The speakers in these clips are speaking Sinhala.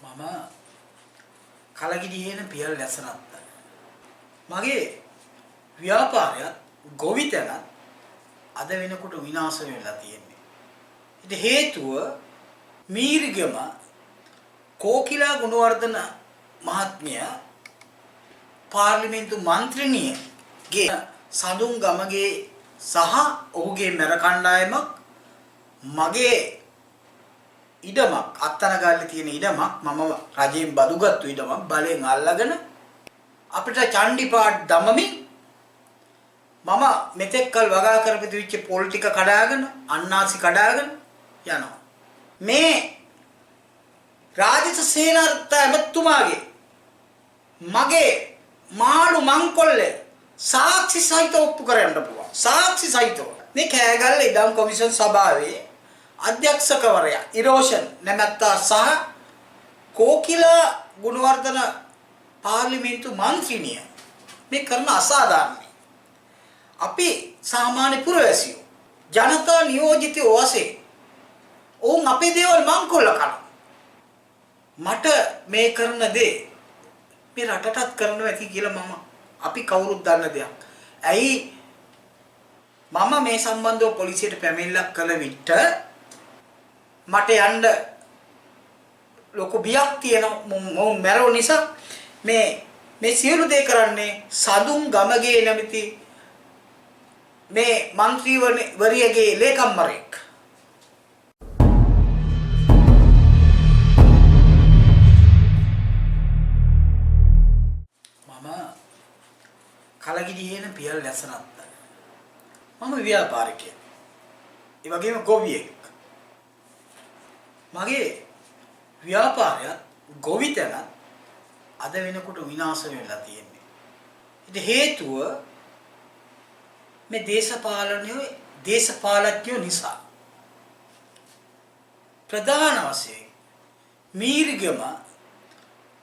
මම කලගිරියේන පියල් ලැසනත්ත. මගේ ව්‍යාපාරයත් ගොවිතැනත් අද වෙනකොට විනාශ වෙලා තියෙන්නේ. ඒට හේතුව මීරිගම කෝකිලා ගුණවර්ධන මහත්මිය පාර්ලිමේන්තු මන්ත්‍රිනියගේ සඳුන් ගමගේ සහ ඔහුගේ මැර කණ්ඩායමක් මගේ ඉඩමක් අත්තනගාල්ලේ තියෙන ඉඩමක් මම රජයෙන් බදුගත්තු ඉඩමක් බලෙන් අල්ලගෙන අපිට චණ්ඩිපාට් දමමින් මම මෙතෙක් කල් වගා කරපිට විච්ච පොල් ටික කඩාගෙන අන්නාසි කඩාගෙන යනවා මේ රාජිත සේනාරත්න ඇමතුමාගේ මගේ මාළු මංකොල්ලේ සාක්ෂි සහිත ඔප්පු කරන්න පුළුවන් සාක්ෂි සහිතව මේ කෑගල්ල ඉඩම් කොමිෂන් සභාවේ අධ්‍යක්ෂකවරයා ඉරෝෂන් නැමැත්තා සහ කෝකිලා ගුණවර්ධන පාර්ලිමේන්තු මන්ත්‍රිනිය මේ කරන අසාධාරණයි. අපි සාමාන්‍ය පුරවැසියෝ ජනතා නියෝජිතයෝ වශයෙන් ඔවුන් අපේ දේවල් මංකොල්ල කරනවා. මට මේ කරන දේ මේ රටටත් කරනවා ඇති කියලා අපි කවුරුත් දන්න දෙයක්. ඇයි මම මේ සම්බන්ධව පොලිසියට පැමිණිල්ලක් කළ විට මට යන්න ලොකු බියක් තියෙනවා මොවුන් මැරුව නිසා මේ සියලු දේ කරන්නේ සඳුන් ගමගේ නැමැති මේ മന്ത്രിවරියගේ ලේකම්වරයෙක්. මම කලගිරියේන පියල් ලැසනත්ත. මම ව්‍යාපාරිකයෙක්. ඒ වගේම ගොවියෙක්. මගේ ව්‍යාපාරයත් ගොවිතැනත් අද වෙනකොට විනාශ වෙලා තියෙන්නේ. ඒට හේතුව මේ දේශපාලඥයෝ නිසා. ප්‍රධාන වශයෙන් මීරිගම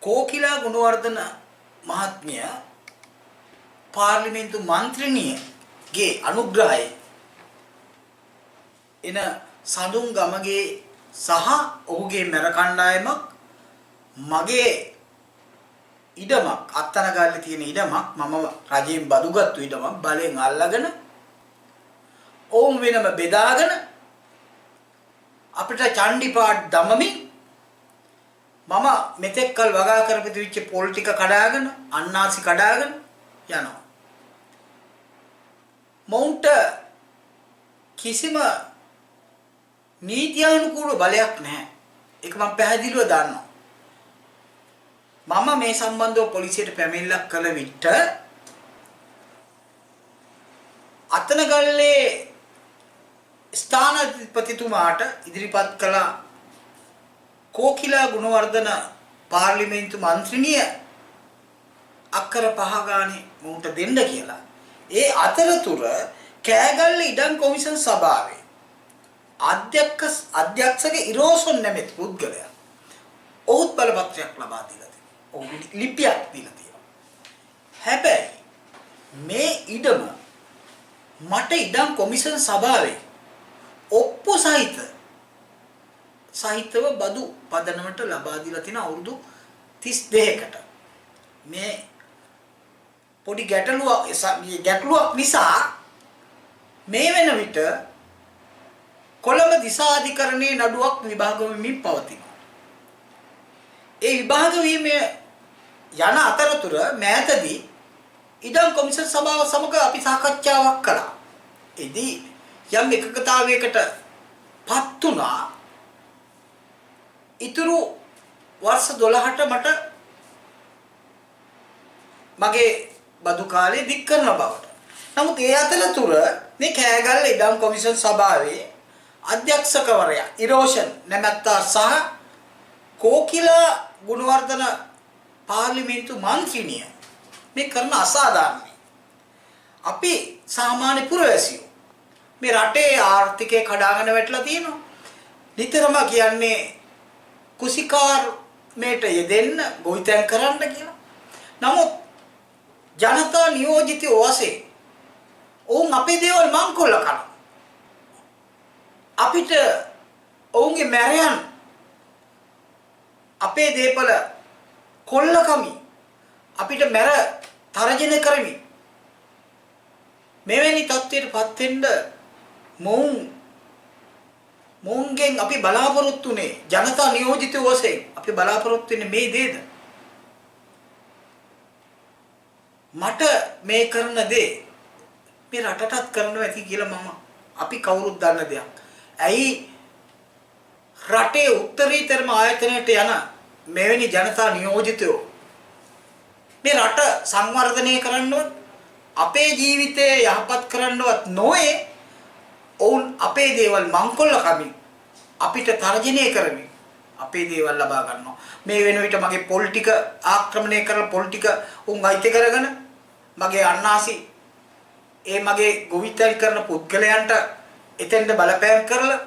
කෝකිලා ගුණවර්ධන මහත්මිය පාර්ලිමේන්තු මන්ත්‍රිනියගේ අනුග්‍රහය එන සඳුන් ගමගේ සහ ඔහුගේ මැර කණ්ඩායමක් මගේ ඉඩමක් අත්තනගාල්ලේ තියෙන ඉඩමක් මම රජයෙන් බදුගත්තු ඉඩමක් බලෙන් අල්ලගෙන ඔවුන් වෙනම බෙදාගෙන අපිට චණ්ඩිපාට් දමමින් මම මෙතෙක් කල් වගා කරපිට විච්ච පොල් ටික කඩාගෙන අන්නාසි කඩාගෙන යනවා. මොවුන්ට කිසිම නීත්‍යානුකූල බලයක් නැහැ. ඒක මම පැහැදිලිව දන්නවා. මම මේ සම්බන්ධව පොලිසියට පැමිණිල්ලක් කළ විට අතනගල්ලේ ස්ථානාධිපතිතුමාට ඉදිරිපත් කළ කෝකිලා ගුණවර්ධන පාර්ලිමේන්තු මන්ත්‍රිනිය අක්කර 5 ගානේ මුන්ට දෙන්න කියලා. ඒ අතරතුර කෑගල්ල ඉඩම් කොමිෂන් සභාවේ අධ්‍යක්ෂක ඉරෝෂන් නැමැති පුද්ගලයා ඔහුත් බලපත්‍රයක් ලබා දීලා තියෙනවා. ඔහු ලිපියක් දීලා තියෙනවා. හැබැයි මේ ඉඩම මට ඉඩම් කොමිෂන් සභාවේ ඔප්පු සහිතව බදු පදනමට ලබා දීලා තියෙන අවුරුදු 32කට. මේ පොඩි ගැටලුවක් නිසා මේ වෙන විට කොළඹ දිසාධිකරණයේ නඩුවක් විභාග වෙමින් පවතිනවා. ඒ විභාග වීමේ යන අතරතුර මෑතදී ඉඩම් කොමිෂන් සභාව සමග අපි සාකච්ඡාවක් කළා. එදී යම් එකකතාවයකට පත් වුණා. ඊතුරු වර්ෂ 12ට මට මගේ බදු කාලේ දික් කරන බවට. නමුත් ඒ අතරතුර මේ කෑගල්ල ඉඩම් කොමිෂන් සභාවේ අධ්‍යක්ෂකවරයා ඉරෝෂන් නැමැත්තා සහ කෝකිලා ගුණවර්ධන පාර්ලිමේන්තු මන්ත්‍රිනිය මේ කරන අසාධාරණයි. අපි සාමාන්‍ය පුරවැසියෝ මේ රටේ ආර්ථිකය කඩාගෙන වැටලා තියෙනවා. නිතරම කියන්නේ කුසිකාර්මයට යෙදෙන්න ගොවිතැන් කරන්න කියලා. නමුත් ජනතා නියෝජිතයෝ වශයෙන් ඔවුන් අපේ දේවල් මංකොල්ල කරනවා. අපිට ඔවුන්ගේ මැරයන් අපේ දේපල කොල්ලකමි අපිට මැර තරජනය කරමි මෙවැනි තත්ත්වයටපත් වෙන්න මොවුන්ගෙන් අපි බලාපොරොත්තුනේ ජනතා නියෝජිත වශයෙන් අපි බලාපොරොත්තු වෙන්නේ මේ දේද මට මේ කරන දේ මේ රටටත් කරනවා ඇති කියලා අපි කවුරුත් දන්න දෙයක්. ඇයි රටේ උත්තරීතරම ආයතනයට යන මෙවැනි ජනතා නියෝජිතයෝ මේ රට සංවර්ධනය කරන්නවත් අපේ ජීවිතය යහපත් කරන්නවත් නොවේ ඔවුන් අපේ දේවල් මංකොල්ල කමින් අපිට තර්ජනය කරමින් අපේ දේවල් ලබා ගන්නවා. මේ වෙන විට මගේ පොලිටික ආක්‍රමණය කරලා පොලිටික උන් අයිති කරගෙන මගේ අන්නාසි ඒ මගේ ගොවිතැන් කරන පුද්ගලයන්ට එතෙන්ද බලපෑම් කරලා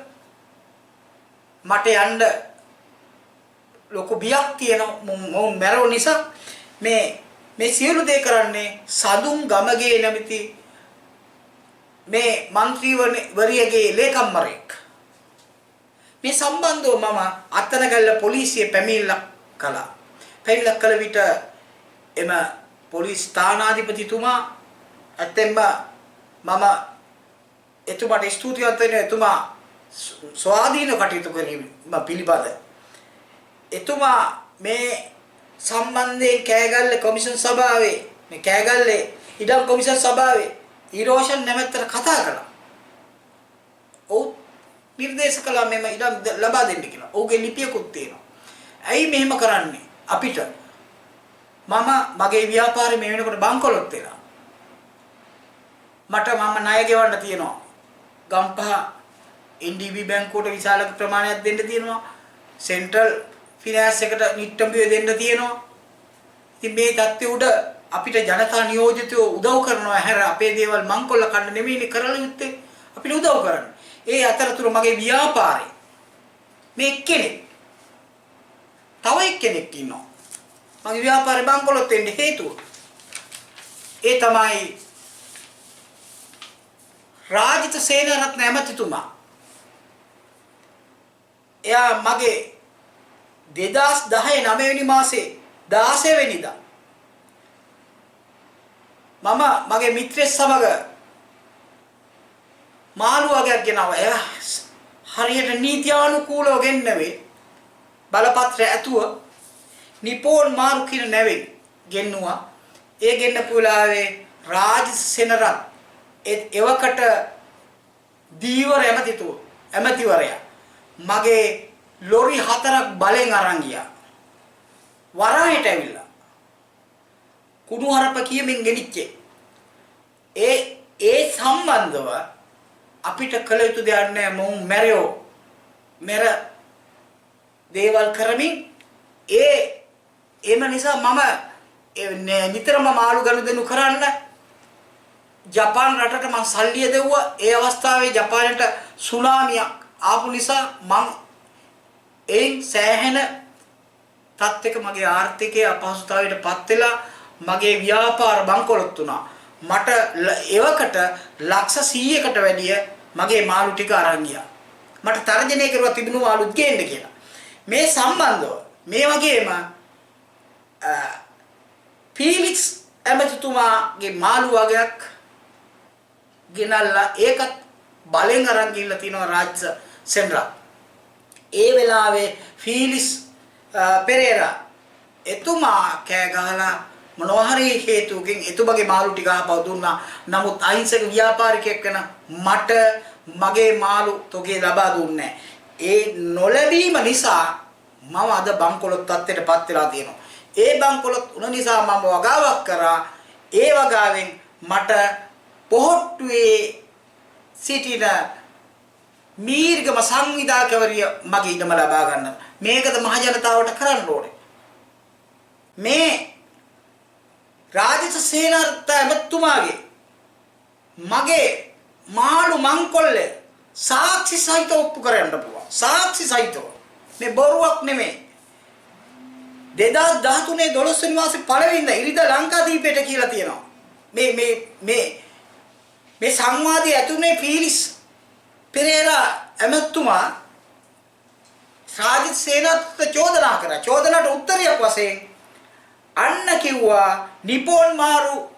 මට යන්න ලොකු බියක් තියෙනවා මොවුන් මැරෙව නිසා මේ සියලු දේ කරන්නේ සදුන් ගමගේ නැමැති මේ മന്ത്രിවරියගේ ලේකම්වරයෙක් මේ සම්බන්ධව මම අත්තනගල්ල පොලිසිය පැමිණිල්ලක් කළා. පැමිණිල්ලක් කළ විට එම පොලිස් ස්ථානාධිපතිතුමා ඇත්තෙන්ම මම එතුමාට ස්තුතිවන්ත වෙනවා. එතුමා ස්වාධීන කටයුතු කිරීම පිළිබඳ එතුමා මේ සම්බන්ධයෙන් කෑගල්ල කොමිෂන් සභාවේ මේ කෑගල්ලේ ඉඩම් කොමිෂන් සභාවේ ඊරෝෂන් නැමැත්තට කතා කළා. ඔව් නිර්දේශ කළා මෙම ඉඩම් ලබා දෙන්න කියලා. ඔහුගේ ලිපියකුත් තියෙනවා. ඇයි මෙහෙම කරන්නේ? අපිට මගේ ව්‍යාපාරේ මේ වෙනකොට බංකොලොත් වෙලා. මට ණය ගෙවන්න තියෙනවා. ගම්පහ NDB බැංකුවට විශාල ප්‍රමාණයක් දෙන්න තියෙනවා. සෙන්ට්‍රල් ෆිනෑන්ස් එකට නිට්ටඹුවේ දෙන්න තියෙනවා. ඉතින් මේ தත්ත්වය උඩ අපිට ජනතා නියෝජිතයෝ උදව් කරනවා හැර අපේ දේවල් මංකොල්ල කන්න නෙමෙයිනේ කරලා යුත්තේ. අපිට උදව් කරන්න. ඒ අතරතුර මගේ ව්‍යාපාරේ මේ කෙනෙක් තව එක්කෙනෙක් ඉන්නවා. මගේ ව්‍යාපාරේ බංකොලොත් වෙන්න හේතුව. ඒ තමයි රාජිත සේනාරත්න ඇමතිතුමා. එයා මගේ 2010 9 වෙනි මාසේ 16 වෙනිදා මම මගේ මිත්‍රයෙක් සමග මාළු වගේක් ගෙනාවා. එයා හරියට නීත්‍යානුකූලව ගෙන්නවේ බලපත්‍ර ඇතුව නිපෝන් මාරු කියන නැවෙන් ගෙන්නුවා. ඒ ගෙන්නපු වෙලාවේ රාජිත සේනාරත්න එවකට දීවර ඇමතිවරයා මගේ ලොරි 4ක් බලෙන් අරන් ගියා. වරායට ඇවිල්ලා කුණුහරුප කියමින් ගෙනිච්චේ. ඒ සම්බන්ධව අපිට කළ යුතු දෙයක් නැහැ. මොවුන් මෙර දේවල් කරමින් එම නිසා මම නිතරම මාළු ගනුදෙනු කරන්න ජපාන් රටට මම සල්ලිය දෙවුවා. ඒ අවස්ථාවේ ජපානයට සුනාමියක් ආපු නිසා මම එයින් සෑහෙන තත්ත්වයක මගේ ආර්ථිකය අපහසුතාවයටපත් වෙලා මගේ ව්‍යාපාර බංකොලොත් වුණා. මට එවකට ලක්ෂ 100කට වැඩිය මගේ මාළු ටික අරන් ගියා. මට තර්ජනය කරුවා තිබුණු මාළුත් ගේන්න කියලා. මේ සම්බන්ධව මේ වගේම ෆීලික්ස් ඇමතිතුමාගේ මාළු වගයක් ගෙනල්ලා ඒකත් බලෙන් අරන් ගිහිල්ලා තිනවා රාජ්‍ය සෙන්රා. ඒ වෙලාවේ ෆීලික්ස් පෙරේරා එතුමා කෑ ගහලා මොනවා හරි හේතුවකින් එතුමගේ මාළු ටික ආපහු දුන්නා. නමුත් අහිංසක ව්‍යාපාරිකයෙක් වෙන මට මගේ මාළු තොගේ ලබා දුන්නේ නැහැ. ඒ නොලැබීම නිසා මම අද බංකොලොත් තත්ත්වයටපත් වෙලා තියෙනවා. ඒ බංකොලොත් උන නිසා මම වගාවක් කරා. ඒ වගාවෙන් මට පොහොට්ටුවේ සිටින මීර්ගම සංවිධායකවරිය මගේ ඉඩම ලබා ගන්න. මේකද මහ ජනතාවට කරන්න ඕනේ. මේ රාජිත සේනාරත්න ඇමතුමාගේ මගේ මාළු මංකොල්ලේ සාක්ෂි සහිත ඔප්පු කරන්න පුළුවන්. සාක්ෂි සහිතව. මේ බොරුවක් නෙමෙයි. 2013 12 වෙනි මාසේ පළවෙනිදා ඉරිදා ලංකාදීපයට කියලා තියෙනවා. මේ සංවාදයේ ඇතුනේ ෆීලික්ස් පෙරේරා ඇමතුමා රාජිත් සේනාපතිට චෝදනා කරා. චෝදනාට උත්තරයක් වශයෙන් අන්න කිව්වා නිපෝන් මාරු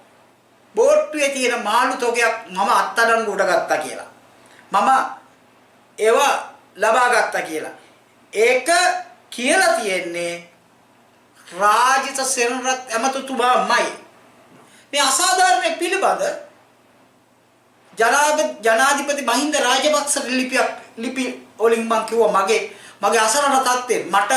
බෝට්ටුවේ තියෙන මාළු තොගයක් මම අත්අඩංගුවට ගත්තා කියලා. මම ඒව ලබා ගත්තා කියලා. ඒක කියලා තියෙන්නේ රාජිත සේනරත් ඇමතුතුමාමයි. මේ අසාධාරණ පිළිබඳ ජනාධිපති මහින්ද රාජපක්ෂට ලිපි වලින් මම කිව්වා මගේ අසරණ තත්ත්වෙ මට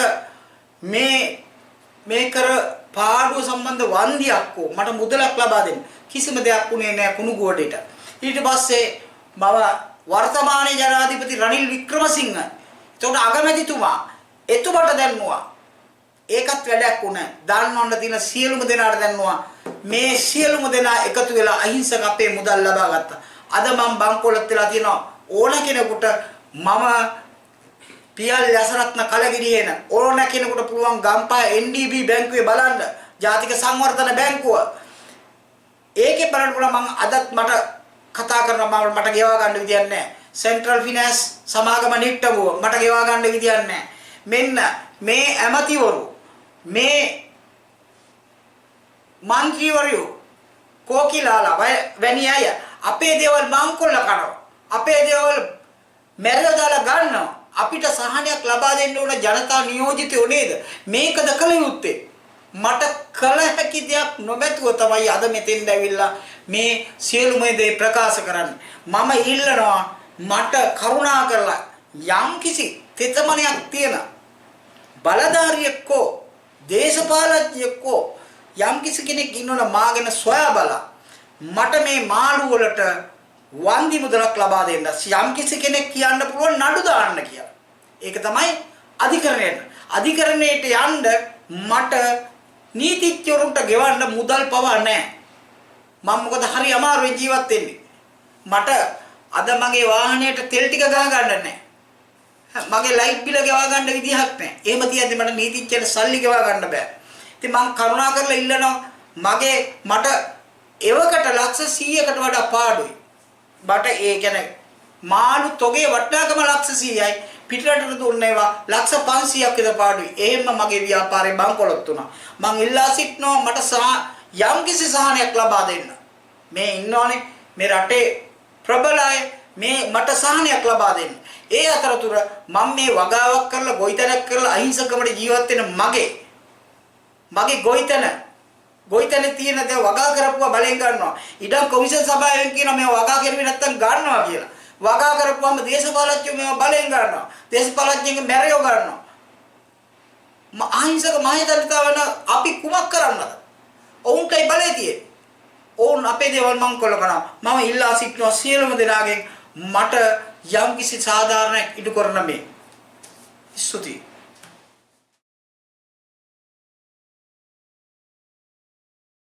මේ කර පාඩුව සම්බන්ධ වන්දියක් මට මුදලක් ලබා දෙන්න කිසිම දෙයක් උනේ නැහැ කුණු ගෝඩේට. ඊට පස්සේ මම වර්තමානයේ ජනාධිපති රනිල් වික්‍රමසිංහ එතකොට අගමැතිතුමා එතුමට දැන්නුවා. ඒකත් වැඩක් උනේ. දාන්නවන්න තියෙන සියලුම දෙනාට දැන්නුවා. මේ සියලුම දෙනා එකතු වෙලා අහිංසක අපේ මුදල් ලබා ගත්තා. අද මම බංකොලොත් වෙලා තියෙනවා ඕන කෙනෙකුට මම පියල් යසරත්න කලගිරියේන ඕන කෙනෙකුට පුළුවන් ගම්පහ NDB බැංකුවේ බලන්න ජාතික සංවර්ධන බැංකුව ඒකේ බලනකොට මම අදත් මට කතා කරනවා මට ගෙවා ගන්න විදියක් නැහැ සෙන්ට්‍රල් ෆිනෑන්ස් සමාගම නිට්ටඹුව මට ගෙවා ගන්න විදියක් නැහැ මෙන්න මේ ඇමතිවරු මේ මන්ත්‍රීවරු කෝකිලාලා වැනි අය අපේ දේවල් බංකොල්ල කරනවා අපේ දේවල් මැරලා දාලා ගන්නවා අපිට සහනයක් ලබා දෙන්න ඕන ජනතා නියෝජිතයෝ නේද මේකද කළ යුත්තේ මට කළ හැකි දෙයක් නොමැතුව තමයි අද මෙතෙන්ද ඇවිල්ලා මේ සියලුම දේ ප්‍රකාශ කරන්නේ මම ඉල්ලනවා මට කරුණා කරලා යම්කිසි තෙතමනයක් තියෙන බලධාරියෙක්කෝ දේශපාලඥයෙක්කෝ යම්කිසි කෙනෙක් ඉන්නවනම් මාගෙන සොයා බලලා මට මේ මාළු වලට වන්දි මුදලක් ලබා දෙන්න යම්කිසි කෙනෙක් කියන්න පුළුවන් නඩු දාන්න කියලා. ඒක තමයි අධිකරණයට. අධිකරණයට යන්න මට නීතිඥවරුන්ට ගෙවන්න මුදල් පවා නැහැ. මම මොකද හරි අමාරුවෙන් ජීවත් වෙන්නේ. මට අද මගේ වාහනයට තෙල් ටික ගහ ගන්න නැහැ. මගේ ලයිට් බිල ගෙවා ගන්න විදිහක් නැහැ. එහෙම තියද්දි මට නීතිඥයට සල්ලි ගෙවා ගන්න බෑ. ඉතින් මම කරුණා කරලා ඉල්ලනවා මට එවකට ලක්ෂ 100කට වඩා පාඩුයි. බට ඒ කියන්නේ මාළු තොගේ වටිනාකම ලක්ෂ 100යි පිටරටට දුන්නේ ඒවා ලක්ෂ 500ක් විතර පාඩුයි. එහෙම මගේ ව්‍යාපාරේ බංකොලොත් වුණා. මං ඉල්ලා සිටිනවා මට යම්කිසි සහනයක් ලබා දෙන්න. මේ ඉන්නෝනේ මේ රටේ ප්‍රබල අය මේ මට සහනයක් ලබා දෙන්න. ඒ අතරතුර මම මේ වගාවක් කරලා ගොවිතැනක් කරලා අහිංසකමට ජීවත් වෙන මගේ ගොවිතැනේ තියෙන දේ වගා කරපුවා බලෙන් ගන්නවා. ඉඩම් කොමිෂන් සභාවෙන් කියනවා මේ වගා කරුවේ නැත්තම් ගන්නවා කියලා. වගා කරපුවාම දේශපාලඥයෝ මේව බලෙන් ගන්නවා. දේශපාලඥයන්ගේ මැරයෝ ගන්නවා. අහිංසක මහේදලිතාවන අපි කුමක් කරන්නද? ඔවුන්ටයි බලය තියෙන්නේ. ඔවුන් අපේ දේවල් මං කොල්ල කරනවා. මම ඉල්ලා සිටිනවා සියලුම දෙනාගෙන් මට යම්කිසි සාධාරණයක් ඉටු කරන මේ ස්තුතියි.